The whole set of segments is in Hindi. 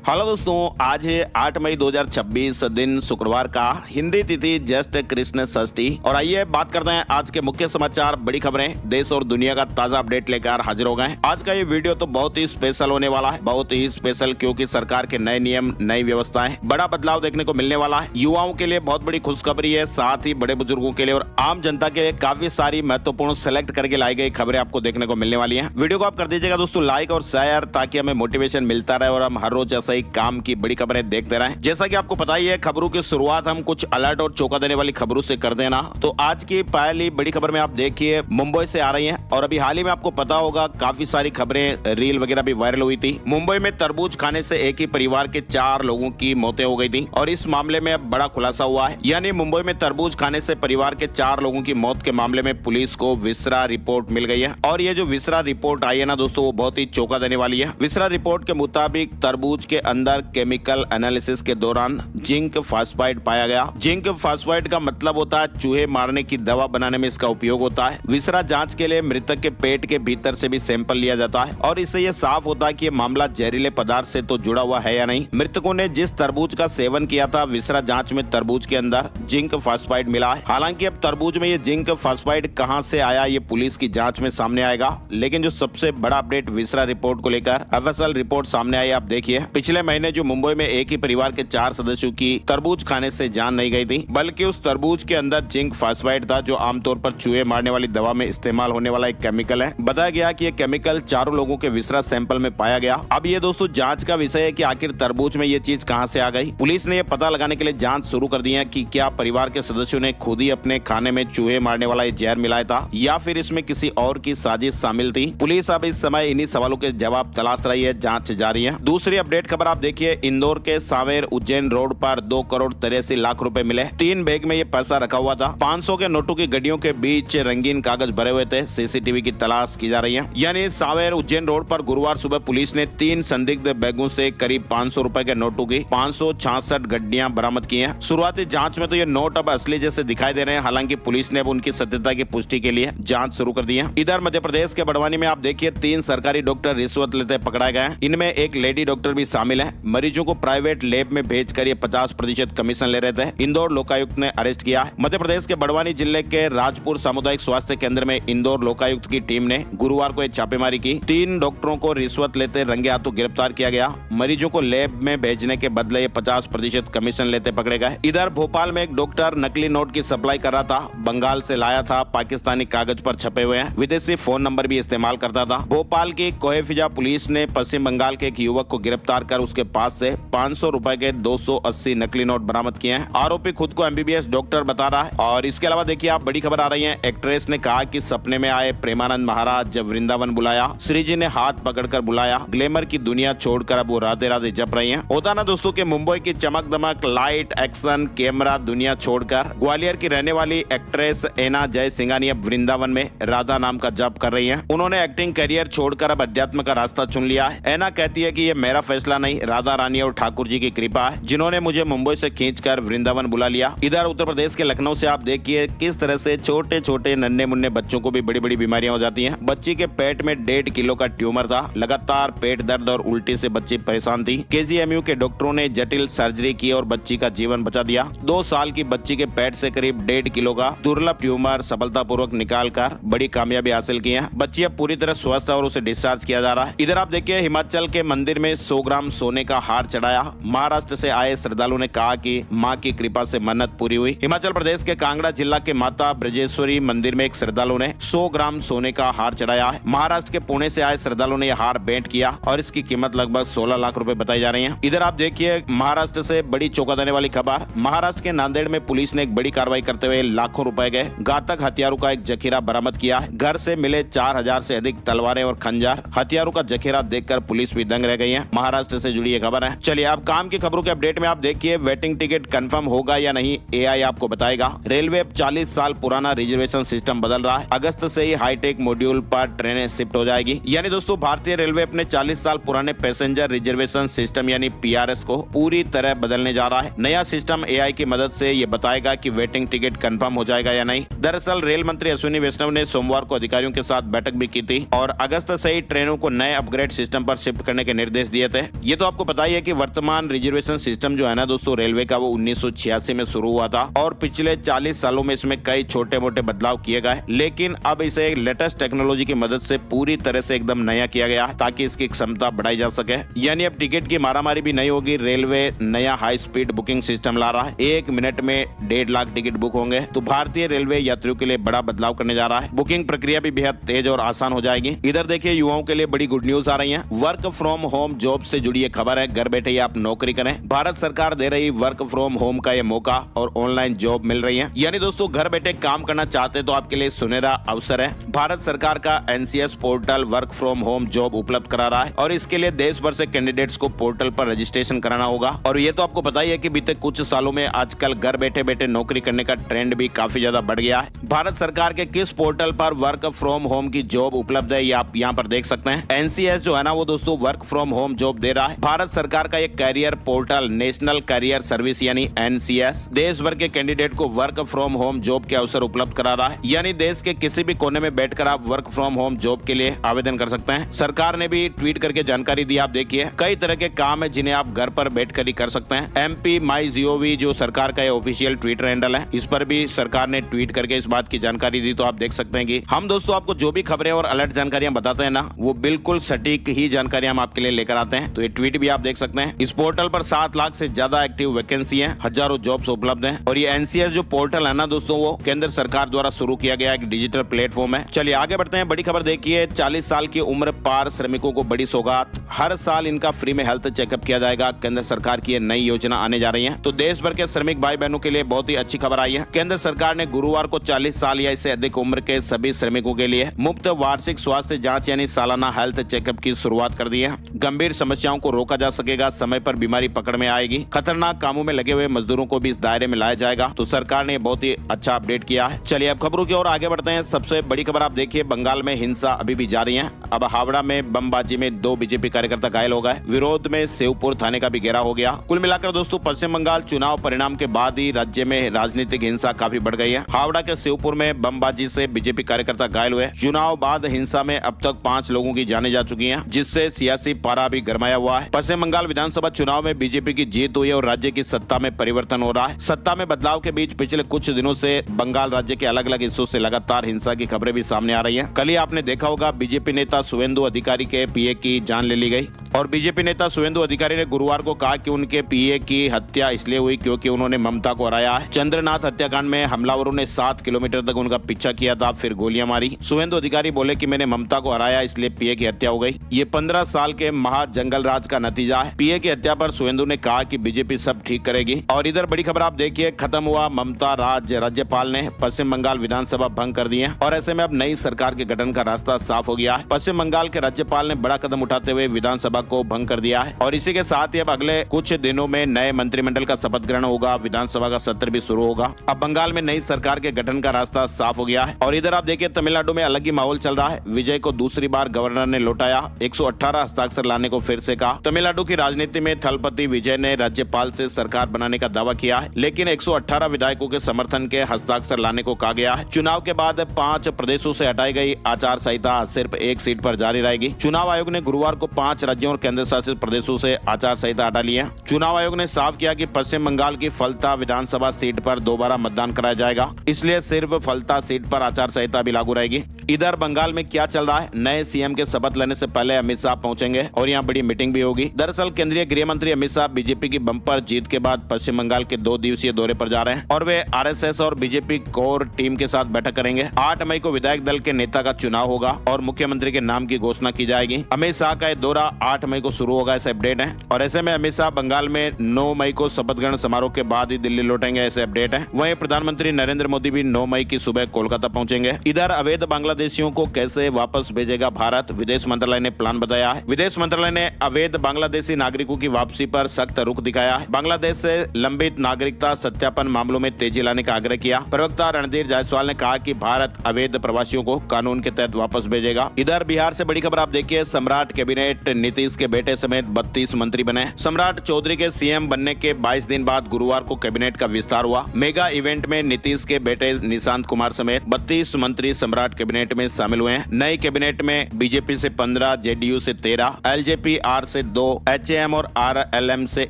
हेलो दोस्तों, आज है 8 मई 2026 दिन शुक्रवार का, हिंदी तिथि ज्येष्ठ कृष्ण षष्ठी। और आइए बात करते हैं आज के मुख्य समाचार, बड़ी खबरें, देश और दुनिया का ताजा अपडेट लेकर हाजिर हो गए। आज का ये वीडियो तो बहुत ही स्पेशल होने वाला है, बहुत ही स्पेशल क्योंकि सरकार के नए नियम, नई व्यवस्थाएं, बड़ा बदलाव देखने को मिलने वाला है। युवाओं के लिए बहुत बड़ी खुशखबरी है, साथ ही बड़े बुजुर्गों के लिए और आम जनता के लिए काफी सारी महत्वपूर्ण सेलेक्ट करके लाई गई खबरें आपको देखने को मिलने वाली है। वीडियो को आप कर दीजिएगा दोस्तों लाइक और शेयर, ताकि हमें मोटिवेशन मिलता रहे और हम हर रोज ऐसा ही काम की बड़ी खबरें देखते रहें। जैसा कि आपको पता ही है, खबरों की शुरुआत हम कुछ अलर्ट और चौंका देने वाली खबरों से कर देना। तो आज की पहली बड़ी खबर में आप देखिए, मुंबई से आ रही है और अभी हाल ही में आपको पता होगा काफी सारी खबरें, रील वगैरह भी वायरल हुई थी। मुंबई में तरबूज खाने से एक ही परिवार के 4 लोगों की मौतें हो गई थी और इस मामले में अब बड़ा खुलासा हुआ है। यानी मुंबई में तरबूज खाने से परिवार के 4 लोगों की मौत के मामले में पुलिस को विसरा रिपोर्ट मिल गई है। और ये जो विसरा रिपोर्ट आई है ना दोस्तों, वो बहुत ही चौंका देने वाली है। विसरा रिपोर्ट के मुताबिक तरबूज के अंदर केमिकल एनालिसिस के दौरान जिंक फास्फाइड पाया गया। जिंक फास्फाइड का मतलब होता है चूहे मारने की दवा बनाने में इसका उपयोग होता है। विसरा जांच के लिए मृतक के पेट के भीतर से भी सैंपल लिया जाता है और इससे यह साफ होता है कि ये मामला जहरीले पदार्थ से तो जुड़ा हुआ है या नहीं। मृतकों ने जिस तरबूज का सेवन किया था, विसरा जांच में तरबूज के अंदर जिंक फास्फाइड मिला है। हालांकि अब तरबूज में ये जिंक फास्फाइड कहां से आया, ये पुलिस की जांच में सामने आएगा। लेकिन जो सबसे बड़ा अपडेट विसरा रिपोर्ट को लेकर ऑफिशियल रिपोर्ट सामने आई, आप देखिए। पिछले महीने जो मुंबई में एक ही परिवार के 4 सदस्यों की तरबूज खाने से जान नहीं गई थी, बल्कि उस तरबूज के अंदर जिंक फास्फाइड था, जो आमतौर पर चूहे मारने वाली दवा में इस्तेमाल होने वाला एक केमिकल है। बताया गया कि ये केमिकल 4 लोगों के विसरा सैंपल में पाया गया। अब ये दोस्तों जांच का विषय है कि आखिर तरबूज में ये चीज कहां से आ गई। पुलिस ने यह पता लगाने के लिए जांच शुरू कर दी है कि क्या परिवार के सदस्यों ने खुद ही अपने खाने में चूहे मारने वाला ये जहर मिलाया था या फिर इसमें किसी और की साजिश शामिल थी। पुलिस अब इस समय इन्हीं सवालों के जवाब तलाश रही है, जांच जारी है। दूसरी अपडेट खबर आप देखिए, इंदौर के सांवेर उज्जैन रोड पर 2 करोड़ 83 लाख रुपए मिले। 3 बैग में ये पैसा रखा हुआ था। 500 के नोटों की गड्डियों के बीच रंगीन कागज भरे हुए थे। सीसीटीवी की तलाश की जा रही है। यानी सांवेर उज्जैन रोड पर गुरुवार सुबह पुलिस ने 3 संदिग्ध बैगों से करीब 500 रुपए के नोटों की 566 गड्डियां बरामद की हैं। शुरुआती जांच में तो ये नोट अब असली जैसे दिखाई दे रहे हैं। हालांकि पुलिस ने अब उनकी सत्यता की पुष्टि के लिए जांच शुरू कर दी है। इधर मध्य प्रदेश के बड़वानी में आप देखिए, 3 सरकारी डॉक्टर रिश्वत लेते पकड़ाए गए हैं। इनमें एक लेडी डॉक्टर भी शामिल है। मरीजों को प्राइवेट लैब में भेजकर ये 50% कमीशन ले रहे थे। इंदौर लोकायुक्त ने अरेस्ट किया है। मध्य प्रदेश के बड़वानी जिले के राजपुर सामुदायिक स्वास्थ्य केंद्र में इंदौर लोकायुक्त की टीम ने गुरुवार को एक छापेमारी की। 3 डॉक्टरों को रिश्वत लेते रंगे हाथों गिरफ्तार किया गया। मरीजों को लैब में भेजने के बदले ये 50% कमीशन लेते पकड़े गए। इधर भोपाल में एक डॉक्टर नकली नोट की सप्लाई कर रहा था। बंगाल से लाया था, पाकिस्तानी कागज पर छपे हुए हैं, विदेशी फोन नंबर भी इस्तेमाल करता था। भोपाल की कोहेफिजा पुलिस ने पश्चिम बंगाल के एक युवक को गिरफ्तार कर उसके पास से 500 रुपए के 280 नकली नोट बरामद किए हैं। आरोपी खुद को एमबीबीएस डॉक्टर बता रहा है। और इसके अलावा देखिए, आप बड़ी खबर आ रही है, एक्ट्रेस ने कहा कि सपने में आए प्रेमानंद महाराज, जब वृंदावन बुलाया, श्री जी ने हाथ पकड़कर बुलाया, ग्लैमर की दुनिया छोड़कर अब वो राधे राधे जप रही हैं। होता ना दोस्तों कि मुंबई की चमक दमक, लाइट, एक्शन, कैमरा दुनिया छोड़कर ग्वालियर की रहने वाली एक्ट्रेस एना जय सिंघानी अब वृंदावन में राधा नाम का जप कर रही है। उन्होंने एक्टिंग करियर छोड़कर अब अध्यात्म का रास्ता चुन लिया है। एना कहती है कि ये मेरा फैसला नहीं, राधा रानी और ठाकुर जी की कृपा है, जिन्होंने मुझे मुंबई से खींचकर वृंदावन बुला लिया। इधर उत्तर प्रदेश के लखनऊ से आप देखिए किस तरह से छोटे छोटे नन्हे मुन्ने बच्चों को भी बड़ी बड़ी बीमारियां हो जाती हैं। बच्ची के पेट में 1.5 किलो का ट्यूमर था। लगातार पेट दर्द और उल्टी से बच्ची परेशान थी। केजीएमयू के डॉक्टरों ने जटिल सर्जरी की और बच्ची का जीवन बचा दिया। 2 साल की बच्ची के पेट से करीब 1.5 किलो का दुर्लभ ट्यूमर सफलतापूर्वक निकालकर बड़ी कामयाबी हासिल की है। बच्ची अब पूरी तरह स्वस्थ है और उसे डिस्चार्ज किया जा रहा है। इधर आप देखिए, हिमाचल के मंदिर में 100 ग्राम सोने का हार चढ़ाया। महाराष्ट्र से आए श्रद्धालुओं ने कहा कि मां की कृपा से मन्नत पूरी हुई। हिमाचल प्रदेश के कांगड़ा जिला के माता ब्रजेश्वरी मंदिर में एक श्रद्धालु ने 100 ग्राम सोने का हार चढ़ाया है। महाराष्ट्र के पुणे से आए श्रद्धालु ने यह हार भेंट किया और इसकी कीमत लगभग 16 लाख रुपए बताई जा रही है। इधर आप देखिए, महाराष्ट्र से बड़ी चौंका देने वाली खबर। महाराष्ट्र के नांदेड़ में पुलिस ने एक बड़ी कार्रवाई करते हुए लाखों रुपए के घातक हथियारों का एक जखीरा बरामद किया है। घर से मिले 4000 से अधिक तलवारें और खंजर। हथियारों का जखीरा देखकर पुलिस भी दंग रह गई है। महाराष्ट्र से जुड़ी ये खबर है। चलिए अब काम की खबरों के अपडेट में आप देखिए, वेटिंग टिकट कंफर्म होगा या नहीं, एआई आपको बताएगा। रेलवे 40 साल पुराना रिजर्वेशन सिस्टम बदल रहा है। अगस्त से ही हाईटेक मॉड्यूल पर ट्रेनें शिफ्ट हो जाएगी। यानी दोस्तों, भारतीय रेलवे अपने 40 साल पुराने पैसेंजर रिजर्वेशन सिस्टम यानी पीआरएस को पूरी तरह बदलने जा रहा है। नया सिस्टम एआई की मदद से ये बताएगा कि वेटिंग टिकट कंफर्म हो जाएगा या नहीं। दरअसल रेल मंत्री अश्विनी वैष्णव ने सोमवार को अधिकारियों के साथ बैठक भी की थी और अगस्त से ही ट्रेनों को नए अपग्रेड सिस्टम पर शिफ्ट करने के निर्देश दिए थे। ये तो आपको पता ही है कि वर्तमान रिजर्वेशन सिस्टम जो है ना दोस्तों रेलवे का, वो 1986 में शुरू हुआ था और पिछले 40 सालों में इसमें कई छोटे मोटे बदलाव किए गए, लेकिन अब इसे लेटेस्ट टेक्नोलॉजी की मदद से पूरी तरह से एकदम नया किया गया ताकि इसकी क्षमता बढ़ाई जा सके। यानी अब टिकट की मारामारी भी नहीं होगी। रेलवे नया हाई स्पीड बुकिंग सिस्टम ला रहा है। 1 मिनट में 1.5 लाख टिकट बुक होंगे। तो भारतीय रेलवे यात्रियों के लिए बड़ा बदलाव करने जा रहा है। बुकिंग प्रक्रिया भी बेहद तेज और आसान हो जाएगी। इधर देखिए युवाओं के लिए बड़ी गुड न्यूज आ रही है। वर्क फ्रॉम होम जॉब से जुड़ी ये खबर है। घर बैठे ही आप नौकरी करें। भारत सरकार दे रही वर्क फ्रॉम होम का ये मौका और ऑनलाइन जॉब मिल रही है। यानी दोस्तों घर बैठे काम करना चाहते तो आपके लिए सुनहरा अवसर है। भारत सरकार का NCS portal work from home job उपलब्ध करा रहा है और इसके लिए देश भर से कैंडिडेट्स को पोर्टल पर रजिस्ट्रेशन कराना होगा। और ये तो आपको पता ही है कि बीते कुछ सालों में आजकल घर बैठे बैठे नौकरी करने का ट्रेंड भी काफी ज्यादा बढ़ गया है। भारत सरकार के किस पोर्टल पर वर्क फ्रॉम होम की जॉब उपलब्ध है ये आप यहाँ पर देख सकते हैं। एनसीएस जो है ना वो दोस्तों वर्क फ्रॉम होम जॉब दे रहा है। भारत सरकार का एक career portal national career service यानी एनसीएस देश भर के कैंडिडेट को वर्क फ्रॉम होम जॉब के अवसर उपलब्ध करा रहा है। यानी देश के किसी भी कोने में बैठकर आप वर्क फ्रॉम होम जॉब के लिए आवेदन कर सकते हैं। सरकार ने भी ट्वीट करके जानकारी दी। आप देखिए कई तरह के काम है जिन्हें आप घर पर बैठकर ही कर सकते हैं। MP MyGov जो सरकार का ऑफिशियल ट्विटर हैंडल है, इस पर भी सरकार ने ट्वीट करके इस बात की जानकारी दी। तो आप देख सकते हैं कि हम दोस्तों आपको जो भी खबरें और अलर्ट जानकारियां बताते हैं ना वो बिल्कुल सटीक ही जानकारियां हम आपके लिए लेकर आते हैं। तो ये ट्वीट भी आप देख सकते हैं। इस पोर्टल पर 7 लाख से ज्यादा एक्टिव वैकेंसी है, हजारों जॉब्स उपलब्ध हैं। और ये एनसीएस जो पोर्टल है ना दोस्तों वो केंद्र सरकार द्वारा शुरू किया गया एक डिजिटल प्लेटफॉर्म है। चलिए आगे बढ़ते हैं। बड़ी खबर देखिए, 40 साल की उम्र पार श्रमिकों को बड़ी सौगात। हर साल इनका फ्री में हेल्थ चेकअप किया जाएगा। केंद्र सरकार की नई योजना आने जा रही है। तो देश भर के श्रमिक भाई बहनों के लिए बहुत ही अच्छी खबर आई है। केंद्र सरकार ने गुरुवार को 40 साल या इससे अधिक उम्र के सभी श्रमिकों के लिए मुफ्त वार्षिक स्वास्थ्य जांच यानी सालाना हेल्थ चेकअप की शुरुआत कर दी है। गंभीर समस्याओं को रोका जा सकेगा। समय पर बीमारी पकड़ में आएगी। खतरनाक कामों में लगे हुए मजदूरों को भी इस दायरे में लाया जाएगा। तो सरकार ने बहुत ही अच्छा अपडेट किया है। चलिए अब खबरों की ओर आगे बढ़ते हैं। सबसे बड़ी खबर आप देखिए, बंगाल में हिंसा अभी भी जारी है। अब हावड़ा में बमबाजी में 2 बीजेपी कार्यकर्ता घायल हो गए। विरोध में शिवपुर थाने का भी घेराव हो गया। कुल मिलाकर दोस्तों पश्चिम बंगाल चुनाव परिणाम के बाद ही राज्य में राजनीतिक हिंसा काफी बढ़ गई है। हावड़ा के शिवपुर में बमबाजी से बीजेपी कार्यकर्ता घायल हुए। चुनाव बाद हिंसा में अब तक 5 लोगों की जानें जा चुकी हैं, जिससे सियासी पारा भी गरमाया हुआ है। पश्चिम बंगाल विधानसभा चुनाव में बीजेपी की जीत हुई और राज्य की सत्ता में परिवर्तन हो रहा है। सत्ता में बदलाव के बीच पिछले कुछ दिनों से बंगाल राज्य के अलग अलग हिस्सों से लगातार हिंसा की खबरें भी सामने आ रही हैं। कल ही आपने देखा होगा बीजेपी नेता शुवेंदु अधिकारी के पीए की जान ले ली गई और बीजेपी नेता शुवेंदु अधिकारी ने गुरुवार को कहा कि उनके पीए की हत्या इसलिए हुई क्योंकि उन्होंने ममता को हराया है। चंद्रनाथ हत्याकांड में हमलावरों ने 7 किलोमीटर तक उनका पीछा किया था, फिर गोलियां मारी। शुवेंदु अधिकारी बोले कि मैंने ममता को हराया इसलिए पीए की हत्या हो गई। ये 15 साल के महाजंगल राज का नतीजा है। पीए की हत्या पर शुवेंदु ने कहा कि बीजेपी सब ठीक करेगी। और इधर बड़ी खबर आप देखिए, खत्म हुआ ममता राज। राज्यपाल ने पश्चिम बंगाल विधानसभा भंग कर दी है और ऐसे में अब नई सरकार के गठन का रास्ता साफ हो गया है। पश्चिम बंगाल के राज्यपाल ने बड़ा कदम उठाते हुए विधानसभा को भंग कर दिया है और इसी के साथ ही अब अगले कुछ दिनों में नए मंत्रिमंडल का शपथ ग्रहण होगा। विधानसभा का सत्र भी शुरू होगा। अब बंगाल में नई सरकार के गठन का रास्ता साफ हो गया है। और इधर आप देखिए तमिलनाडु में अलग ही माहौल चल रहा है। विजय को दूसरी बार गवर्नर ने लौटाया। 118 हस्ताक्षर लाने को फिर से कहा। तमिलनाडु की राजनीति में थलपति विजय ने राज्यपाल से सरकार बनाने का दावा किया है, लेकिन 118 विधायकों के समर्थन के हस्ताक्षर लाने को कहा गया है। चुनाव के बाद 5 प्रदेशों से हटाई गई आचार संहिता सिर्फ एक सीट पर जारी रहेगी। चुनाव आयोग ने गुरुवार को 5 राज्यों और केंद्र शासित प्रदेशों से आचार संहिता हटा ली है। चुनाव आयोग ने साफ किया कि पश्चिम बंगाल की फलता विधानसभा सीट पर दोबारा मतदान कराया जाएगा, इसलिए सिर्फ फलता सीट पर आचार संहिता भी लागू रहेगी। इधर बंगाल में क्या चल रहा है, नए सीएम के शपथ लेने से पहले अमित शाह पहुंचेंगे और यहाँ बड़ी मीटिंग भी होगी। दरअसल केंद्रीय गृह मंत्री अमित शाह बीजेपी की बम्पर जीत के बाद पश्चिम बंगाल के 2 दिवसीय दौरे पर जा रहे हैं और वे आरएसएस और बीजेपी कोर टीम के साथ बैठक करेंगे। 8 मई को विधायक दल के नेता का चुनाव होगा और मुख्यमंत्री के नाम की घोषणा की जाएगी। अमित शाह का दौरा 8 मई को शुरू होगा, ऐसे अपडेट है। और ऐसे में अमित शाह बंगाल में 9 मई को शपथ ग्रहण समारोह के बाद ही दिल्ली लौटेंगे, ऐसे अपडेट है। वहीं प्रधानमंत्री नरेंद्र मोदी भी 9 मई की सुबह कोलकाता पहुंचेंगे। इधर अवैध बांग्लादेशियों को कैसे वापस भेजेगा भारत, विदेश मंत्रालय ने प्लान बताया है। विदेश मंत्रालय ने अवैध बांग्लादेशी नागरिकों की वापसी पर सख्त रुख दिखाया है। बांग्लादेश से लंबित नागरिकता सत्यापन मामलों में तेजी लाने का आग्रह किया। प्रवक्ता रणधीर जायसवाल ने कहा कि भारत अवैध प्रवासियों को कानून के तहत वापस भेजेगा। इधर बिहार से बड़ी खबर आप देखिए, सम्राट कैबिनेट नीतीश के बेटे समेत 32 मंत्री बने। सम्राट चौधरी के सीएम बनने के 22 दिन बाद गुरुवार को कैबिनेट का विस्तार हुआ। मेगा इवेंट में नीतीश के बेटे निशांत कुमार समेत 32 मंत्री सम्राट कैबिनेट में शामिल हुए हैं। नई कैबिनेट में बीजेपी से 15, जेडीयू से 13, एलजेपी आर से से 2, HAM और RLM से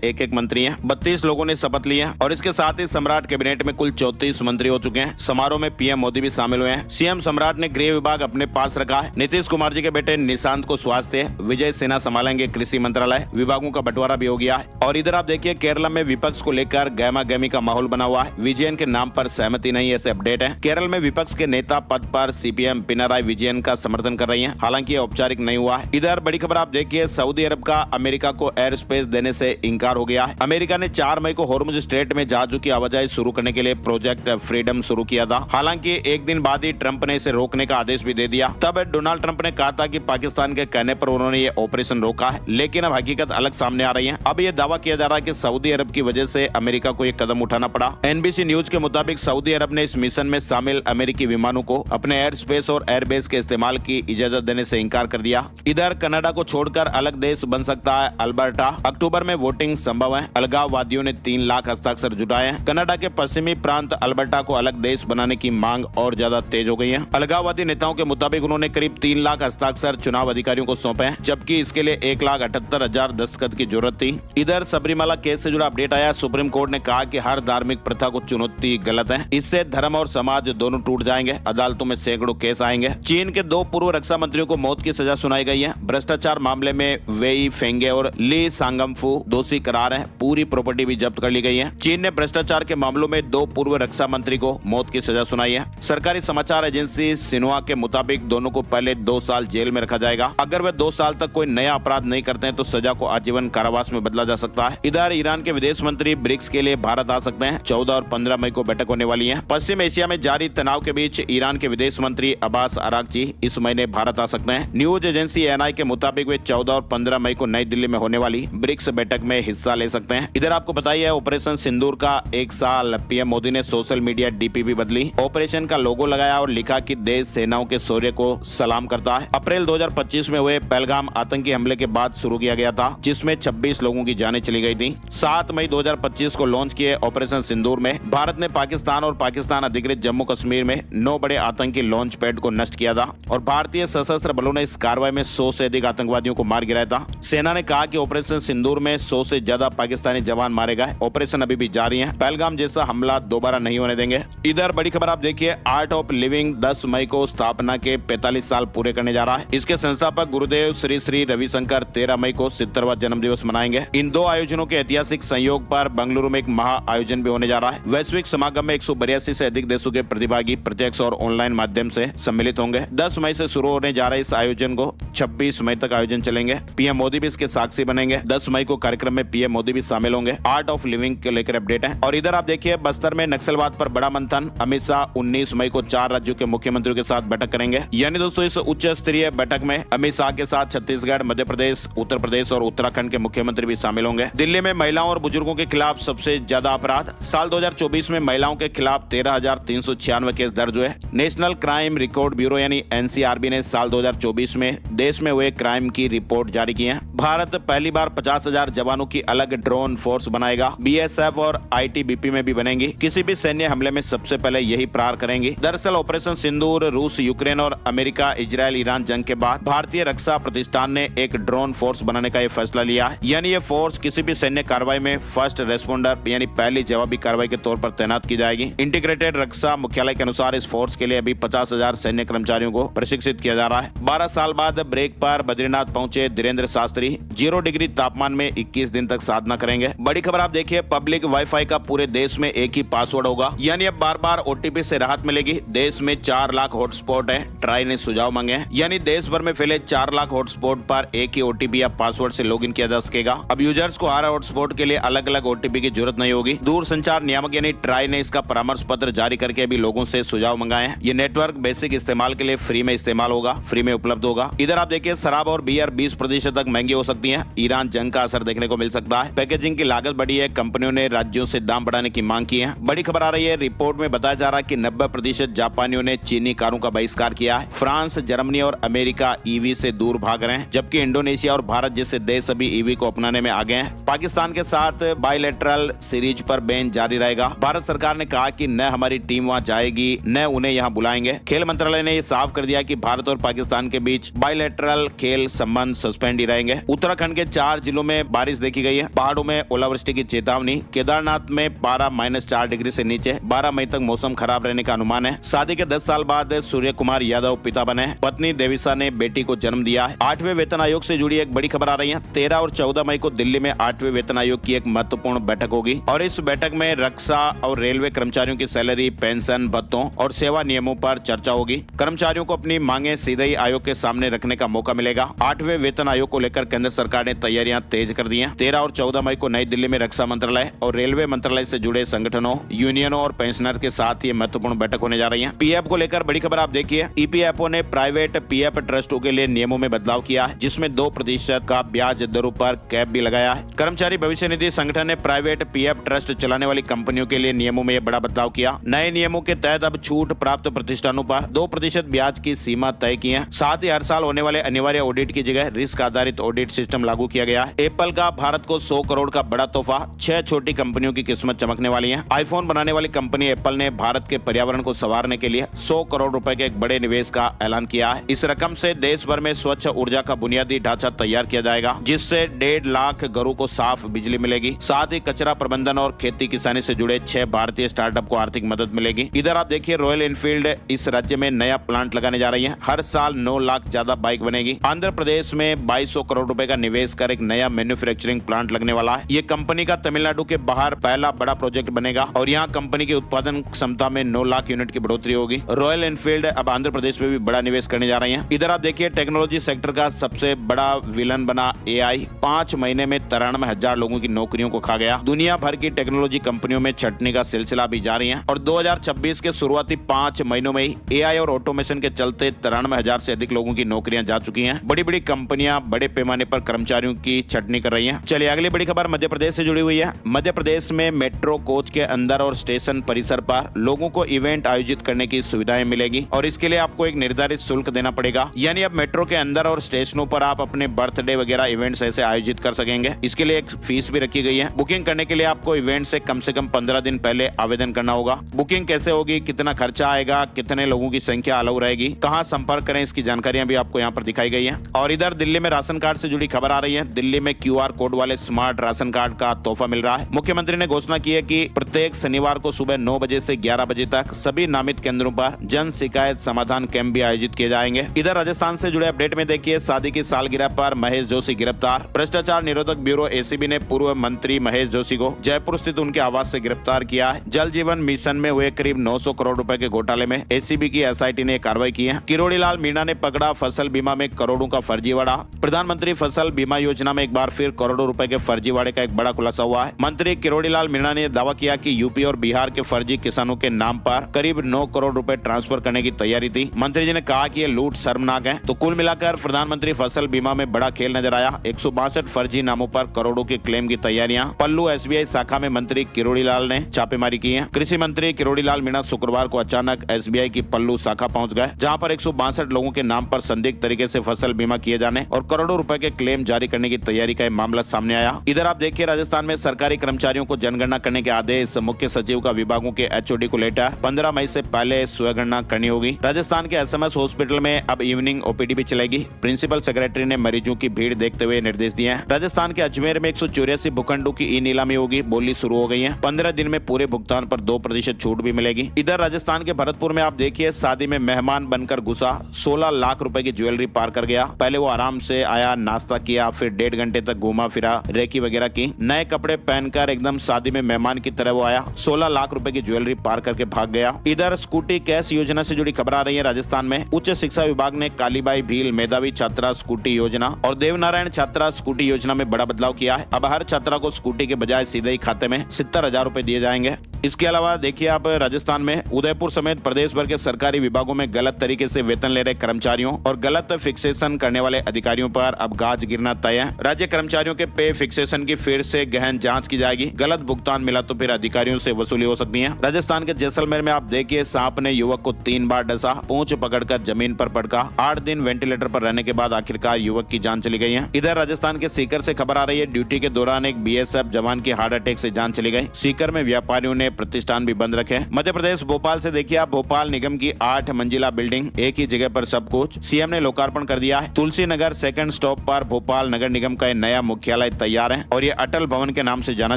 एक मंत्री हैं। 32 लोगों ने शपथ ली है और इसके साथ ही सम्राट कैबिनेट में कुल 34 मंत्री हो चुके हैं। समारोह में पीएम मोदी भी शामिल हुए हैं। सीएम सम्राट ने गृह विभाग अपने पास रखा है। नीतीश कुमार जी के बेटे निशांत को स्वास्थ्य, विजय सिन्हा संभालेंगे कृषि मंत्रालय। विभागों का बंटवारा भी हो गया है। और इधर आप देखिए केरल में विपक्ष को लेकर गहमा-गहमी का माहौल बना हुआ है। विजयन के नाम पर सहमति नहीं, ऐसे अपडेट है। केरल में विपक्ष के नेता पद पर CPM पिनाराई विजयन का समर्थन कर रही है, हालांकि ये औपचारिक नहीं हुआ है। इधर बड़ी खबर आप देखिए, सऊदी अरब का अमेरिका को एयर स्पेस देने से इंकार हो गया है। अमेरिका ने 4 मई को हॉर्मुज स्ट्रेट में जहाजों की आवाजाही शुरू करने के लिए प्रोजेक्ट फ्रीडम शुरू किया था। हालांकि एक दिन बाद ही ट्रंप ने इसे रोकने का आदेश भी दे दिया। तब डोनाल्ड ट्रंप ने कहा था कि पाकिस्तान के कहने पर उन्होंने ये ऑपरेशन रोका है, लेकिन अब हकीकत अलग सामने आ रही है। अब ये दावा किया जा रहा है कि सऊदी अरब की वजह से अमेरिका को ये कदम उठाना पड़ा। NBC न्यूज के मुताबिक सऊदी अरब ने इस मिशन में शामिल अमेरिकी विमानों को अपने एयर स्पेस और एयरबेस के इस्तेमाल की इजाजत देने से इंकार कर दिया। इधर कनाडा को छोड़कर अलग देश बन सकता है अल्बर्टा। अक्टूबर में वोटिंग संभव है। अलगाववादियों ने 3 लाख हस्ताक्षर जुटाए हैं। कनाडा के पश्चिमी प्रांत अल्बर्टा को अलग देश बनाने की मांग और ज्यादा तेज हो गई है। अलगाववादी नेताओं के मुताबिक उन्होंने करीब 3 लाख हस्ताक्षर चुनाव अधिकारियों को सौंपे हैं, जबकि इसके लिए 1,78,000 दस्तखत की जरूरत थी। इधर सबरीमाला केस से जुड़ा अपडेट आया। सुप्रीम कोर्ट ने कहा कि हर धार्मिक प्रथा को चुनौती गलत है, इससे धर्म और समाज दोनों टूट जाएंगे। अदालतों में सैकड़ों केस आएंगे। चीन के 2 पूर्व रक्षा मंत्रियों को मौत की सजा सुनाई गई है। भ्रष्टाचार मामले में वेई फेंगे और ली सांगमफू दोषी करार हैं। पूरी प्रॉपर्टी भी जब्त कर ली गई है। चीन ने भ्रष्टाचार के मामलों में 2 पूर्व रक्षा मंत्री को मौत की सजा सुनाई है। सरकारी समाचार एजेंसी सिन्हुआ के मुताबिक दोनों को पहले 2 साल जेल में रखा जाएगा। अगर वे 2 साल तक कोई नया अपराध नहीं करते हैं तो सजा को आजीवन कारावास में बदला जा सकता है। इधर ईरान के विदेश मंत्री ब्रिक्स के लिए भारत आ सकते हैं। 14 और 15 मई को बैठक होने वाली है। पश्चिम एशिया में जारी तनाव के बीच ईरान के विदेश मंत्री अब्बास अरागची इस महीने भारत आ सकते हैं। न्यूज एजेंसी NI के मुताबिक वे 14 और 15 मई को नई दिल्ली में होने वाली ब्रिक्स बैठक में हिस्सा ले सकते हैं। इधर आपको बताइए ऑपरेशन सिंदूर का 1 साल। पीएम मोदी ने सोशल मीडिया DP भी बदली। ऑपरेशन का लोगो लगाया और लिखा कि देश सेनाओं के शौर्य को सलाम करता है। अप्रैल 2025 में हुए पहलगाम आतंकी हमले के बाद शुरू किया गया था, जिसमें 26 लोगों की जानें चली गई थी। 7 मई 2025 को लॉन्च किए ऑपरेशन सिंदूर में भारत ने पाकिस्तान और पाकिस्तान अधिकृत जम्मू कश्मीर में 9 बड़े आतंकी लॉन्च पैड को नष्ट किया था और भारतीय सशस्त्र बलों ने इस कार्रवाई में 100 से अधिक आतंकवादियों को मार गिराया था। सेना ने कहा कि ऑपरेशन सिंदूर में 100 से ज्यादा पाकिस्तानी जवान मारे गए। ऑपरेशन अभी भी जारी है। पहलगाम जैसा हमला दोबारा नहीं होने देंगे। इधर बड़ी खबर आप देखिए, आर्ट ऑफ लिविंग 10 मई को स्थापना के 45 साल पूरे करने जा रहा है। इसके संस्थापक गुरुदेव श्री श्री रविशंकर 13 मई को 70वां जन्म दिवस मनाएंगे। इन 2 आयोजनों के ऐतिहासिक संयोग पर बेंगलुरु में एक महा आयोजन भी होने जा रहा है। वैश्विक समागम में 182 से अधिक देशों के प्रतिभागी प्रत्यक्ष और ऑनलाइन माध्यम से सम्मिलित होंगे। 10 मई से शुरू होने जा रहे इस आयोजन को 26 मई तक आयोजन चलेंगे। पीएम मोदी भी इसके साक्षी बनेंगे। 10 मई को कार्यक्रम में पीएम मोदी भी शामिल होंगे। आर्ट ऑफ लिविंग के लेकर अपडेट है। और इधर आप देखिए बस्तर में नक्सलवाद पर बड़ा मंथन। अमित शाह 19 मई को 4 राज्यों के मुख्यमंत्रियों के साथ बैठक करेंगे। यानी दोस्तों इस उच्च स्तरीय बैठक में अमित शाह के साथ छत्तीसगढ़, मध्य प्रदेश, उत्तर प्रदेश और उत्तराखंड के मुख्यमंत्री भी शामिल होंगे। दिल्ली में महिलाओं और बुजुर्गों के खिलाफ सबसे ज्यादा अपराध। साल 2024 में महिलाओं के खिलाफ 13,396 केस दर्ज हुए। नेशनल क्राइम रिकॉर्ड ब्यूरो यानी NCRB ने साल 2024 में देश में हुए क्राइम की रिपोर्ट जारी की है। भारत पहली बार 50,000 जवानों की अलग ड्रोन फोर्स बनाएगा। BSF और ITBP में भी बनेंगी। किसी भी सैन्य हमले में सबसे पहले यही प्रहार करेंगी। दरअसल ऑपरेशन सिंदूर रूस, यूक्रेन और अमेरिका, इजराइल, ईरान जंग के बाद भारतीय रक्षा प्रतिष्ठान ने एक ड्रोन फोर्स बनाने का ये फैसला लिया है। यानी ये फोर्स किसी भी सैन्य कार्रवाई में फर्स्ट रेस्पोंडर यानी पहली जवाबी कार्रवाई के तौर पर तैनात की जाएगी। इंटीग्रेटेड रक्षा मुख्यालय के अनुसार इस फोर्स के लिए अभी 50,000 सैन्य कर्मचारियों को प्रशिक्षित किया जा रहा है। 12 साल बाद ब्रेक पर बद्रीनाथ पहुंचे धीरेन्द्र शास्त्री। 0 डिग्री तापमान में 21 दिन तक साधना करेंगे। बड़ी खबर आप देखिए, पब्लिक वाईफाई का पूरे देश में एक ही पासवर्ड होगा। यानी अब बार बार OTP से राहत मिलेगी। देश में 4 लाख हॉटस्पॉट है। ट्राई ने सुझाव मांगे हैं। यानी देश भर में फैले 4 लाख हॉटस्पॉट पर एक ही OTP या पासवर्ड से लॉगिन किया जा सकेगा। अब यूजर्स को हर हॉटस्पॉट के लिए अलग अलग OTP की जरूरत नहीं होगी। दूर संचार नियामक यानी ट्राई ने इसका परामर्श पत्र जारी करके भी लोगों से सुझाव मंगाए हैं। ये नेटवर्क बेसिक इस्तेमाल के लिए फ्री में इस्तेमाल होगा, फ्री में उपलब्ध होगा। इधर आप देखिए शराब और बियर 20% तक महंगी हो सकती है। ईरान जंग का असर देखने को मिल सकता है। पैकेजिंग की लागत बढ़ी है। कंपनियों ने राज्यों से दाम बढ़ाने की मांग की है। बड़ी खबर आ रही है, रिपोर्ट में बताया जा रहा है कि 90% जापानियों ने चीनी कारों का बहिष्कार किया है। फ्रांस, जर्मनी और अमेरिका EV से दूर भाग रहे हैं, जबकि इंडोनेशिया और भारत जैसे देश अभी EV को अपनाने में आगे हैं। पाकिस्तान के साथ बायलैटरल सीरीज पर बैन जारी रहेगा। भारत सरकार ने कहा कि न हमारी टीम वहां जाएगी न उन्हें यहां बुलाएंगे। खेल मंत्रालय ने यह साफ कर दिया कि भारत और पाकिस्तान के बीच बायलैटरल खेल संबंध सस्पेंड ही रहेंगे। है। उत्तराखंड के 4 जिलों में बारिश देखी गई है। पहाड़ों में ओलावृष्टि की चेतावनी। केदारनाथ में पारा -4 डिग्री से नीचे। 12 मई तक मौसम खराब रहने का अनुमान है। शादी के 10 साल बाद सूर्य कुमार यादव पिता बने। पत्नी देविसा ने बेटी को जन्म दिया है। 8वें वेतन आयोग से जुड़ी एक बड़ी खबर आ रही है। 13 और 14 मई को दिल्ली में 8वें वेतन आयोग की एक महत्वपूर्ण बैठक होगी और इस बैठक में रक्षा और रेलवे कर्मचारियों की सैलरी, पेंशन, भत्तों और सेवा नियमों पर चर्चा होगी। कर्मचारियों को अपनी मांगे सीधे ही आयोग के सामने रखने का मौका मिलेगा। 8वें वेतन आयोग को लेकर केंद्र सरकार ने तैयारियां तेज कर दी हैं। 13 और 14 मई को नई दिल्ली में रक्षा मंत्रालय और रेलवे मंत्रालय से जुड़े संगठनों, यूनियनों और पेंशनर के साथ ये महत्वपूर्ण बैठक होने जा रही है। पीएफ को लेकर बड़ी खबर आप देखिए। ईपीएफओ ने प्राइवेट पीएफ ट्रस्टों के लिए नियमों में बदलाव किया है, जिसमें 2% का ब्याज दरों पर कैप भी लगाया है। कर्मचारी भविष्य निधि संगठन ने प्राइवेट पीएफ ट्रस्ट चलाने वाली कंपनियों के लिए नियमों में बड़ा बदलाव किया। नए नियमों के तहत अब छूट प्राप्त प्रतिष्ठानों पर 2% ब्याज की सीमा तय की है। साथ ही हर साल होने वाले अनिवार्य ऑडिट की जगह रिस्क आधारित ऑडिट सिस्टम लागू किया गया है। एप्पल का भारत को 100 करोड़ का बड़ा तोहफा। 6 छोटी कंपनियों की किस्मत चमकने वाली है। आईफोन बनाने वाली कंपनी एप्पल ने भारत के पर्यावरण को संवारने के लिए 100 करोड़ रुपए के एक बड़े निवेश का ऐलान किया है। इस रकम से देश भर में स्वच्छ ऊर्जा का बुनियादी ढांचा तैयार किया जाएगा, जिससे 1.5 लाख घरों को साफ बिजली मिलेगी। साथ ही कचरा प्रबंधन और खेती किसानी से जुड़े 6 भारतीय स्टार्टअप को आर्थिक मदद मिलेगी। इधर आप देखिए, रॉयल एनफील्ड इस राज्य में नया प्लांट लगाने जा रही है। हर साल 9 लाख ज्यादा बाइक बनेगी। आंध्र प्रदेश में 2200 करोड़ रुपए का निवेश कर एक नया मैन्युफैक्चरिंग प्लांट लगने वाला है। ये कंपनी का तमिलनाडु के बाहर पहला बड़ा प्रोजेक्ट बनेगा और यहाँ कंपनी की उत्पादन क्षमता में 9 लाख यूनिट की बढ़ोतरी होगी। रॉयल एनफील्ड अब आंध्र प्रदेश में भी बड़ा निवेश करने जा रही है। इधर आप देखिए, टेक्नोलॉजी सेक्टर का सबसे बड़ा विलन बना एआई। 5 महीने में 93,000 लोगों की नौकरियों को खा गया। दुनिया भर की टेक्नोलॉजी कंपनियों में छटनी का सिलसिला भी जारी है और 2026 के शुरुआती 5 महीनों में ही एआई और ऑटोमेशन के चलते 93,000 से अधिक लोगों की नौकरियां जा चुकी हैं। बड़ी बड़ी कंपनियां बड़े पैमाने पर कर्मचारियों की छटनी कर रही हैं। चलिए अगली बड़ी खबर मध्य प्रदेश से जुड़ी हुई है। मध्य प्रदेश में मेट्रो कोच के अंदर और स्टेशन परिसर पर लोगों को इवेंट आयोजित करने की सुविधाएं मिलेगी और इसके लिए आपको एक निर्धारित शुल्क देना पड़ेगा। यानी अब मेट्रो के अंदर और स्टेशनों पर आप अपने बर्थडे वगैरह इवेंट्स ऐसे आयोजित कर सकेंगे। इसके लिए एक फीस भी रखी गई है। बुकिंग करने के लिए आपको इवेंट से कम 15 दिन पहले आवेदन करना होगा। बुकिंग कैसे होगी, कितना खर्चा आएगा, कितने लोगों की संख्या अलाउ रहेगी, कहां संपर्क करें, इसकी जानकारियां भी आपको यहां पर दिखाई गई है। और इधर दिल्ली में राशन कार्ड से जुड़ी खबर आ रही है। दिल्ली में QR कोड वाले स्मार्ट राशन कार्ड का तोहफा मिल रहा है। मुख्यमंत्री ने घोषणा की है कि प्रत्येक शनिवार को सुबह 9 बजे से 11 बजे तक सभी नामित केंद्रों पर जन शिकायत समाधान कैंप भी आयोजित किए जाएंगे। इधर राजस्थान से जुड़े अपडेट में देखिए, शादी की सालगिरह पर महेश जोशी गिरफ्तार। भ्रष्टाचार निरोधक ब्यूरो ACB ने पूर्व मंत्री महेश जोशी को जयपुर स्थित उनके आवास से गिरफ्तार किया है। जल जीवन मिशन में हुए करीब 900 करोड़ रुपए के घोटाले में ACB की SIT ने कार्रवाई की है। किरोड़ी लाल मीणा ने पकड़ा फसल बीमा में करोड़ों का फर्जीवाड़ा। प्रधानमंत्री फसल बीमा योजना में एक बार फिर करोड़ों रुपए के फर्जीवाड़े का एक बड़ा खुलासा हुआ है। मंत्री किरोड़ी लाल मीणा ने दावा किया कि यूपी और बिहार के फर्जी किसानों के नाम पर करीब 9 करोड़ रुपए ट्रांसफर करने की तैयारी थी। मंत्री जी ने कहा कि ये लूट शर्मनाक है। तो कुल मिलाकर प्रधानमंत्री फसल बीमा में बड़ा खेल नजर आया। 162 फर्जी नामों पर करोड़ों के क्लेम की तैयारियां। पल्लू SBI शाखा में मंत्री किरोड़ी लाल ने छापेमारी की है। कृषि मंत्री किरोड़ी लाल मीणा शुक्रवार को अचानक SBI की पल्लू शाखा पहुंच गए, जहां पर 162 लोगों के नाम पर संदिग्ध तरीके से फसल बीमा किए जाने और करोड़ों रुपए के क्लेम जारी करने की तैयारी का मामला सामने आया। इधर आप देखिए, राजस्थान में सरकारी कर्मचारियों को जनगणना करने के आदेश। मुख्य सचिव का विभागों के HOD को लेटर। 15 मई से पहले स्वगणना करनी होगी। राजस्थान के SMS हॉस्पिटल में अब इवनिंग OPD भी चलेगी। प्रिंसिपल सेक्रेटरी ने मरीजों की भीड़ देखते हुए निर्देश दिए हैं। राजस्थान के अजमेर में 184 भूखंडों की ई नीलामी होगी। बोली शुरू हो गई है। 15 दिन में पूरे भुगतान पर 2% छूट भी मिलेगी। इधर राजस्थान के भरतपुर में आप देखिए, शादी में मेहमान बनकर घुसा, 16 लाख रुपए की ज्वेलरी पार कर गया। पहले वो आराम से आया, नाश्ता किया, फिर 1.5 घंटे तक घूमा फिरा, रेकी वगैरह की। नए कपड़े पहनकर एकदम शादी में मेहमान की तरह वो आया। 16 लाख रुपए की ज्वेलरी पार करके भाग गया। इधर स्कूटी कैश योजना से जुड़ी खबर आ रही है। राजस्थान में उच्च शिक्षा विभाग ने कालीबाई भील मेधावी छात्रा स्कूटी योजना और देवनारायण छात्रा स्कूटी योजना में बड़ा बदलाव किया है। अब हर छात्रा को स्कूटी के बजाय सीधे ही खाते में 70,000 रुपए दिए जाएंगे। इसके अलावा देखिए, आप राजस्थान में उदयपुर समेत प्रदेश भर के सरकारी विभागों में गलत तरीके से वेतन ले रहे कर्मचारियों और गलत फिक्सेशन करने वाले अधिकारियों पर अब गाज गिरना तय है। राज्य कर्मचारियों के पे फिक्सेशन की फिर से गहन जांच की जाएगी। गलत भुगतान मिला तो फिर अधिकारियों से वसूली हो सकती है। राजस्थान के जैसलमेर में आप देखिए, सांप ने युवक को 3 बार डसा, पूंछ पकड़कर जमीन पर पटका। 8 दिन वेंटिलेटर पर रहने के बाद आखिरकार युवक की जान चली गई है। इधर राजस्थान के सीकर से खबर आ रही है। ड्यूटी के दौरान एक BSF जवान की हार्ट अटैक से जान चली गई। सीकर में व्यापारियों ने प्रतिष्ठान भी बंद रखे। मध्य प्रदेश भोपाल से देखिए आप, भोपाल निगम की 8 मंजिला बिल्डिंग, एक ही जगह पर सब कुछ। CM ने लोकार्पण कर दिया है। तुलसी नगर सेकंड स्टॉप पर भोपाल नगर निगम का नया मुख्यालय तैयार है और ये अटल भवन के नाम से जाना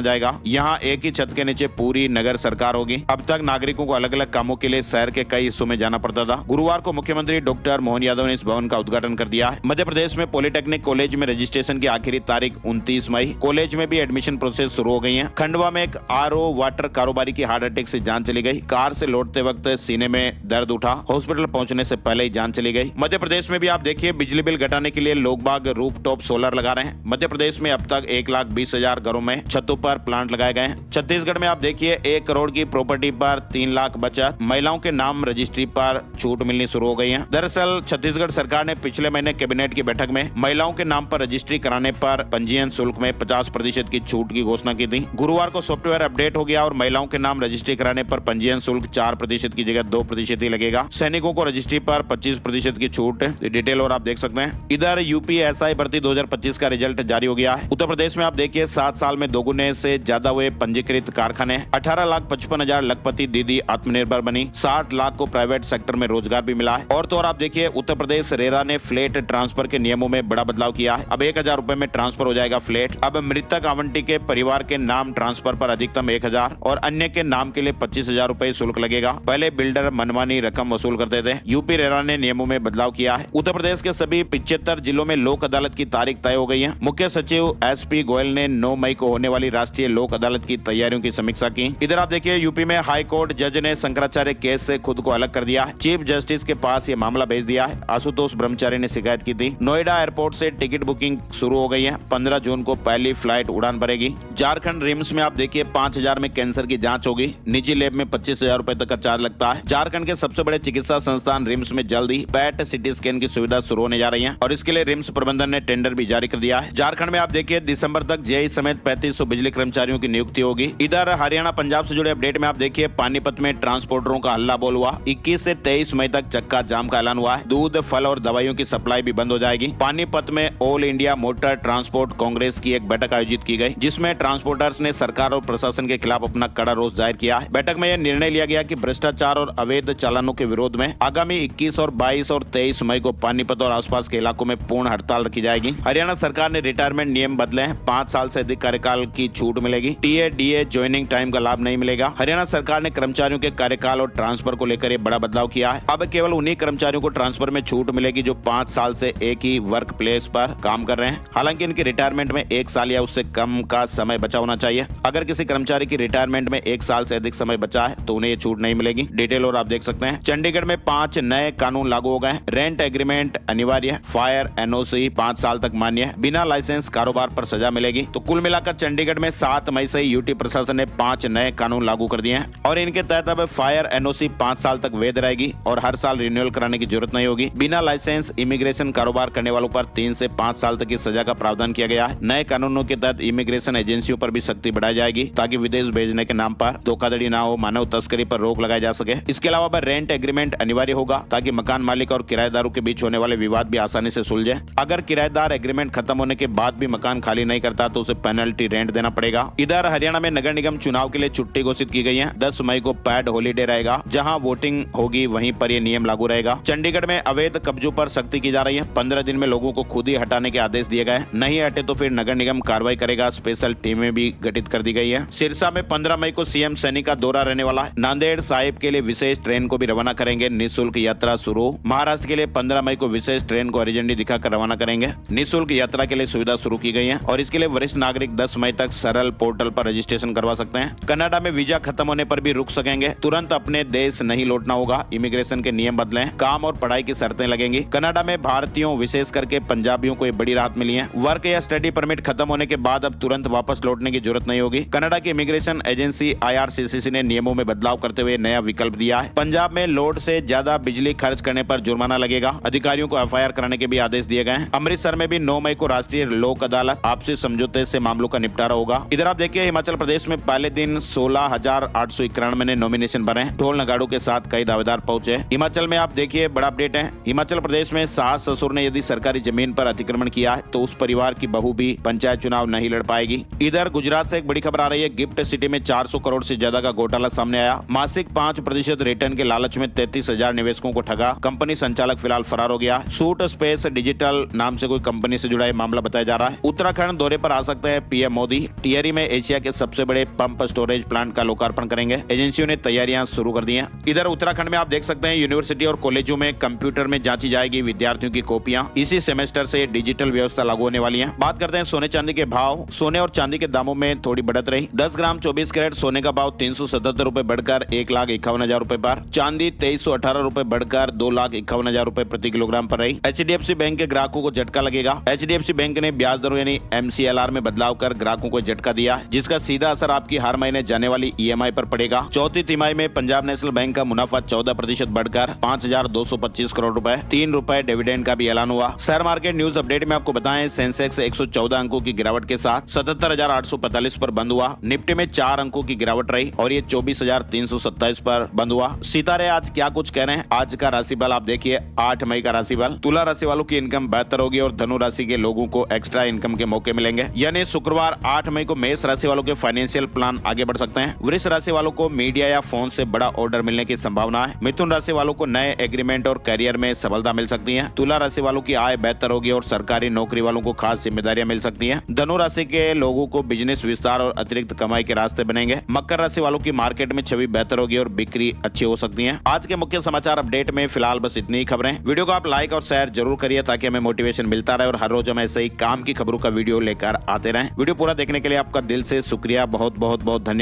जाएगा। यहाँ एक ही छत के नीचे पूरी नगर सरकार होगी। अब तक नागरिकों को अलग अलग कामों के लिए शहर के कई हिस्सों में जाना पड़ता था। गुरुवार को मुख्यमंत्री डॉक्टर मोहन यादव ने इस भवन का उद्घाटन कर दिया है। मध्य प्रदेश में पॉलिटेक्निक कॉलेज में रजिस्ट्रेशन की आखिरी तारीख 29 मई। कॉलेज में भी एडमिशन प्रोसेस शुरू हो गई है। खंडवा में एक आरओ वाटर कारोबारी की हार्ट अटैक से जान चली गई। कार से लौटते वक्त सीने में दर्द उठा, हॉस्पिटल पहुंचने से पहले ही जान चली गई। मध्य प्रदेश में भी आप देखिए बिजली बिल घटाने के लिए लोग बाग रूफटॉप सोलर लगा रहे हैं। मध्य प्रदेश में अब तक 1,20,000 घरों में छतों पर प्लांट लगाए गए हैं। छत्तीसगढ़ में आप देखिए 1 करोड़ की प्रॉपर्टी पर 3 लाख बचत। महिलाओं के नाम रजिस्ट्री पर छूट मिलनी शुरू हो गई है। दरअसल छत्तीसगढ़ सरकार ने पिछले महीने कैबिनेट की बैठक में महिलाओं के नाम पर रजिस्ट्री कराने पर पंजीयन शुल्क में 50% की छूट की घोषणा की थी। गुरुवार को सॉफ्टवेयर अपडेट हो गया और महिलाओं के नाम रजिस्ट्री कराने पर पंजीयन शुल्क 4% की जगह 2% ही लगेगा। सैनिकों को रजिस्ट्री पर 25% की छूट। डिटेल और आप देख सकते हैं। इधर यूपीएसआई भर्ती 2025 का रिजल्ट जारी हो गया है। उत्तर प्रदेश में आप देखिए 7 साल में दोगुने से ज्यादा हुए पंजीकृत कारखाने। 18,55,000 लखपति दीदी आत्मनिर्भर बनी। 60 लाख को प्राइवेट सेक्टर में रोजगार भी मिला है। और तो और आप देखिए उत्तर प्रदेश रेरा ने फ्लैट ट्रांसफर के नियमों में बड़ा बदलाव किया है। अब 1,000 रुपए में ट्रांसफर हो जाएगा फ्लैट। अब मृतक आवंटी के परिवार के नाम ट्रांसफर पर अधिकतम 1,000 और अन्य के नाम के लिए 25,000 रुपए शुल्क लगेगा। पहले बिल्डर मनमानी रकम वसूल करते थे। यूपी रेरा ने नियमों में बदलाव किया है। उत्तर प्रदेश के सभी 75 जिलों में लोक अदालत की तारीख तय हो गई है। मुख्य सचिव एसपी गोयल ने 9 मई को होने वाली राष्ट्रीय लोक अदालत की तैयारियों की समीक्षा की। इधर आप देखिए यूपी में हाई कोर्ट जज ने शंकराचार्य केस से खुद को अलग कर दिया है। चीफ जस्टिस के पास ये मामला भेज दिया है। आशुतोष ब्रह्मचारी ने शिकायत की थी। नोएडा एयरपोर्ट से टिकट बुकिंग शुरू हो गई है। 15 जून को पहली फ्लाइट उड़ान भरेगी। झारखंड रिम्स में आप देखिए 5,000 में कैंसर की जांच होगी। निजी लैब में 25,000 रुपए तक का चार्ज लगता है। झारखंड के सबसे बड़े चिकित्सा संस्थान रिम्स में जल्द ही पैट सिटी स्कैन की सुविधा शुरू होने जा रही है और इसके लिए रिम्स प्रबंधन ने टेंडर भी जारी कर दिया है। झारखंड में आप देखिए दिसंबर तक जेई समेत 3500 बिजली कर्मचारियों की नियुक्ति होगी। इधर हरियाणा पंजाब से जुड़े अपडेट में आप देखिए पानीपत में ट्रांसपोर्टरों का हल्ला बोल हुआ। 21 से 23 मई तक चक्का जाम का ऐलान हुआ है। दूध, फल और दवाइयों की सप्लाई भी बंद हो जाएगी। पानीपत में all India motor transport Congress की एक बैठक आयोजित की गई जिसमें ट्रांसपोर्टर्स ने सरकार और प्रशासन के खिलाफ अपना कड़ा रोष जाहिर किया है। बैठक में यह निर्णय लिया गया कि भ्रष्टाचार और अवैध चालानों के विरोध में आगामी 21 और 22 और 23 मई को पानीपत और आसपास के इलाकों में पूर्ण हड़ताल रखी जाएगी। हरियाणा सरकार ने रिटायरमेंट नियम बदले हैं। 5 साल से अधिक कार्यकाल की छूट मिलेगी। टीए डीए ज्वाइनिंग टाइम का लाभ नहीं मिलेगा। हरियाणा सरकार ने कर्मचारियों के कार्यकाल और ट्रांसफर को लेकर बड़ा बदलाव किया है। अब केवल उन्हीं कर्मचारियों को ट्रांसफर में छूट मिलेगी जो 5 साल से एक ही वर्क प्लेस पर काम कर रहे हैं। हालांकि इनकी रिटायरमेंट में 1 साल या उससे कम का समय बचा होना चाहिए। अगर किसी कर्मचारी की रिटायरमेंट में 1 साल से अधिक समय बचा है तो उन्हें ये छूट नहीं मिलेगी। डिटेल और आप देख सकते हैं। चंडीगढ़ में 5 नए कानून लागू हो गए। रेंट एग्रीमेंट अनिवार्य, फायर एनओसी 5 साल तक मान्य है, बिना लाइसेंस कारोबार पर सजा मिलेगी। तो कुल मिलाकर चंडीगढ़ में 7 मई से यूटी प्रशासन ने 5 नए कानून लागू कर दिए हैं और इनके तहत अब फायर एनओसी 5 साल तक वैध रहेगी और हर साल रिन्यूअल कराने की जरूरत नहीं होगी। बिना लाइसेंस इमिग्रेशन कारोबार करने वालों पर 3 से 5 साल तक की सजा का प्रावधान किया गया है। नए कानूनों के तहत इमिग्रेशन एजेंसियों पर भी सख्ती बढ़ाई जाएगी ताकि विदेश भेजने के नाम पर धोखाधड़ी ना हो, मानव तस्करी पर रोक लगाई जा सके। इसके अलावा रेंट एग्रीमेंट अनिवार्य होगा ताकि मकान मालिक और किराएदारों के बीच होने वाले विवाद भी आसानी से सुलझे। अगर किराएदार एग्रीमेंट खत्म होने के बाद भी मकान खाली नहीं करता तो उसे पेनल्टी रेंट देना पड़ेगा। इधर हरियाणा में नगर निगम चुनाव के लिए छुट्टी घोषित की गई है। 10 मई को पैड हॉलीडे रहेगा। जहां वोटिंग होगी वहीं पर यह नियम लागू रहेगा। चंडीगढ़ में अवैध कब्जों पर सख्ती की जा रही है। 15 दिन में लोगों को खुद ही हटाने के आदेश दिए गए। नहीं हटे तो फिर नगर निगम कार्रवाई करेगा। स्पेशल टीमें भी गठित कर दी गई है। सिरसा में 15 मई को सीएम सैनी का दौरा रहने वाला है। नांदेड़ साहिब के लिए विशेष ट्रेन को भी रवाना करेंगे। निःशुल्क यात्रा शुरू। महाराष्ट्र के लिए 15 मई को विशेष ट्रेन को हरी झंडी दिखाकर रवाना करेंगे। निःशुल्क यात्रा के लिए सुविधा शुरू की गई है और इसके लिए वरिष्ठ नागरिक 10 मई तक सरल पोर्टल पर रजिस्ट्रेशन करवा सकते हैं। कनाडा में वीजा खत्म होने पर भी रुक सकेंगे। तुरंत अपने देश नहीं लौटना होगा। इमिग्रेशन के नियम बदले। काम और पढ़ाई की शर्तें लगेंगी। कनाडा में भारतीयों विशेष करके पंजाबियों को बड़ी राहत मिली है। वर्क या स्टडी परमिट खत्म होने के बाद अब तुरंत वापस लौटने की जरूरत नहीं होगी। कनाडा की इमिग्रेशन एजेंसी IRCCC ने नियमों में बदलाव करते हुए नया विकल्प दिया है। पंजाब में लोड से ज्यादा बिजली खर्च करने पर जुर्माना लगेगा। अधिकारियों को FIR कराने के भी आदेश दिए गए हैं। अमृतसर में भी 9 मई को राष्ट्रीय लोक अदालत आपसी समझौते से मामलों का निपटारा होगा। इधर आप देखिए हिमाचल प्रदेश में पहले दिन 16,891 ने नॉमिनेशन भरे। ढोल नगाड़ों के साथ कई दावेदार पहुंचे। हिमाचल में आप देखिए बड़ा अपडेट है। हिमाचल प्रदेश में सास ससुर ने यदि सरकारी जमीन पर अतिक्रमण किया है तो उस परिवार की बहू भी पंचायत चुनाव नहीं लड़ पाएगी। इधर गुजरात से एक बड़ी खबर आ रही है। गिफ्ट सिटी में 400 करोड़ से ज्यादा का घोटाला सामने आया। मासिक 5% रिटर्न के लालच में 33,000 निवेशकों को ठगा। कंपनी संचालक फिलहाल फरार हो गया। सूट स्पेस डिजिटल नाम से कोई कंपनी से जुड़ा ये मामला बताया जा रहा है। उत्तराखंड दौरे पर आ सकते हैं पीएम मोदी। टिहरी में एशिया के सबसे बड़े पंप स्टोरेज प्लांट का लोकार्पण करेंगे। एजेंसियों ने तैयारियां शुरू कर दी हैं। इधर उत्तराखंड में आप देख सकते हैं यूनिवर्सिटी और कॉलेजों में कंप्यूटर में जांची जाएगी विद्यार्थियों की कॉपियां। इसी सेमेस्टर से डिजिटल व्यवस्था लागू होने वाली है। बात करते हैं सोने चांदी के भाव। सोने और चांदी के दामों में थोड़ी बढ़त रही। 10 ग्राम 24 कैरेट सोने का भाव 377 रुपए बढ़कर 1,51,000 रुपए पर। चांदी 2318 रुपए बढ़कर 2,51,000 रुपए प्रति किलोग्राम पर रही। एचडीएफसी बैंक के ग्राहकों को झटका लगेगा। एचडीएफसी बैंक ने ब्याज दरों यानी एमसीएलआर में बदलाव कर ग्राहकों को झटका दिया, जिसका सीधा असर आपकी हर महीने जाने वाली ईएमआई पर पड़ेगा। चौथी तिमाही में पंजाब नेशनल बैंक का मुनाफा 14% बढ़कर 5,225 करोड़ रुपए। 3 रुपए डिविडेंड का भी ऐलान हुआ। शेयर मार्केट न्यूज अपडेट में आपको बताएं, सेंसेक्स 114 अंकों की गिरावट के साथ 77,845 पर बंद हुआ। निफ्टी में 4 अंकों की गिरावट रही और ये 24,327 पर बंद हुआ। सितारे आज क्या कुछ कह रहे हैं। आज का राशि बल आप देखिए, 8 मई का राशि बल। तुला राशि वालों की इनकम बेहतर होगी और धनु राशि के लोगों को एक्स्ट्रा इनकम के मौके मिलेंगे। यानी शुक्रवार 8 मई को मेष राशि वालों के फाइनेंशियल प्लान आगे बढ़ सकते हैं। वृष राशि वालों को मीडिया या फोन से बड़ा ऑर्डर मिलने की संभावना है। मिथुन राशि वालों को नए एग्रीमेंट और करियर में सफलता मिल सकती है। तुला राशि वालों की आय बेहतर होगी और सरकारी नौकरी वालों को खास जिम्मेदारियां मिल सकती हैं। धनु राशि के लोगों को बिजनेस विस्तार और अतिरिक्त कमाई के रास्ते बनेंगे। मकर राशि वालों की मार्केट में छवि बेहतर होगी और बिक्री अच्छी हो सकती है। आज के मुख्य समाचार अपडेट में फिलहाल बस इतनी ही खबरें। वीडियो को आप लाइक और शेयर जरूर करिए ताकि हमें मोटिवेशन मिलता रहे और हर रोज हम ऐसे ही काम की खबरों का वीडियो लेकर आते रहें। वीडियो पूरा देखने के लिए आपका दिल से शुक्रिया। बहुत बहुत बहुत धन्यवाद।